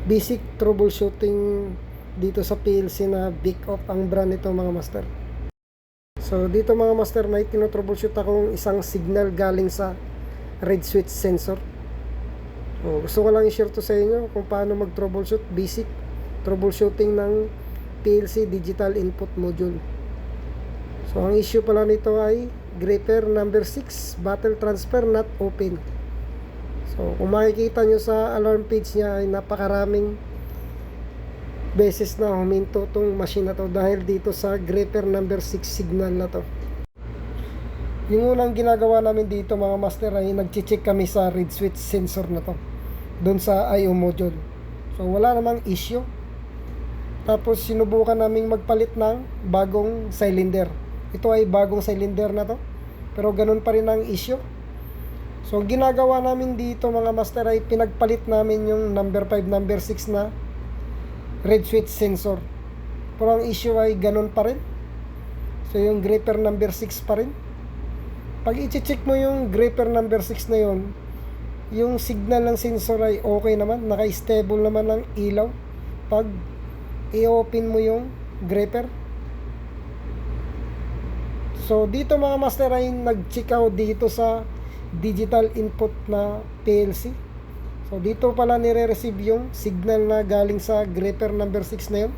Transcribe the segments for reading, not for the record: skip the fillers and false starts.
basic troubleshooting dito sa PLC na Big Off ang brand nito mga master. So dito mga master, may tinotroubleshoot akong isang signal galing sa red switch sensor. So, gusto ko lang i-share to sa inyo kung paano mag-troubleshoot, basic troubleshooting ng PLC digital input module. So ang issue pala nito ay gripper number 6 battle transfer not open. So kung makikita nyo sa alarm page nya ay napakaraming beses na huminto tong machine na to dahil dito sa gripper number 6 signal na to. Yung unang ginagawa namin dito mga master ay nag-check kami sa red switch sensor na to doon sa I/O module. So wala namang issue. Tapos sinubukan naming magpalit ng bagong cylinder. Ito ay bagong cylinder na to, pero ganun pa rin ang issue. So ginagawa namin dito mga master ay pinagpalit namin yung number 5, number 6 na red switch sensor. Pero ang issue ay ganun pa rin. So yung gripper number 6 pa rin. Pag i-check mo yung gripper number 6 na yun, yung signal ng sensor ay okay naman, naka-stable naman ang ilaw pag i-open mo yung gripper. So dito mga master ay nag-check out dito sa digital input na PLC. So dito pala nire-receive yung signal na galing sa gripper number 6 na yun.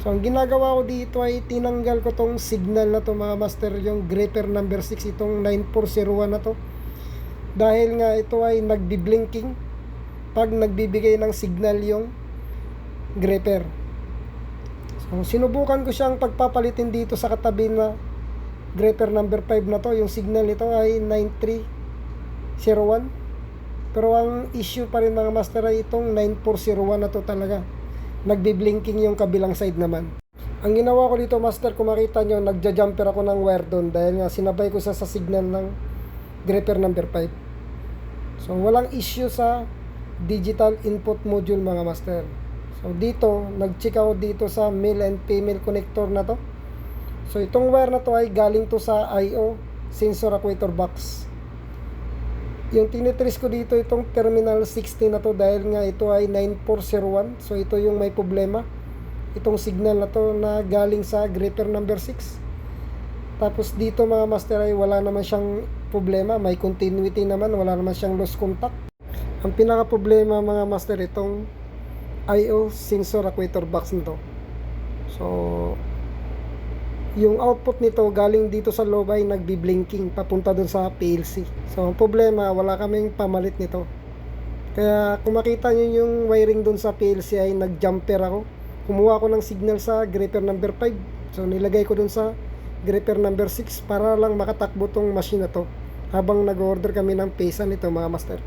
So ang ginagawa ko dito ay tinanggal ko tong signal na to mga master, yung gripper number 6, itong 9401 na to. Dahil nga ito ay nagbi-blinking pag nagbibigay ng signal yung gripper. So sinubukan ko siyang pagpapalitin dito sa katabi na gripper number 5 na to. Yung signal nito ay 9301. Pero ang issue pa rin mga master ay itong 9401 na to talaga. Nagbi-blinking yung kabilang side naman. Ang ginawa ko dito master, kung makita nyo, nagja-jumper ako ng wire doon dahil nga sinabay ko sa signal ng gripper number 5. So walang issue sa digital input module mga master. So dito, nag-check ako dito sa male and female connector na to. So itong wire na to ay galing to sa I/O sensor actuator box. Yung tinitrace ko dito itong terminal 60 na to dahil nga ito ay 9401. So ito yung may problema. Itong signal na to na galing sa gripper number 6. Tapos dito mga master ay wala naman siyang problema. May continuity naman. Wala naman siyang lost contact. Ang pinaka problema mga master itong I/O sensor actuator box nito. So yung output nito galing dito sa loob ay nagbi-blinking papunta dun sa PLC. So ang problema, wala kaming pamalit nito. Kaya kung makita nyo yung wiring dun sa PLC ay nag-jumper ako. Kumuha ako ng signal sa gripper number 5. So nilagay ko dun sa gripper number 6 para lang makatakbo tong machine na to habang nag-order kami ng pesa nito mga master.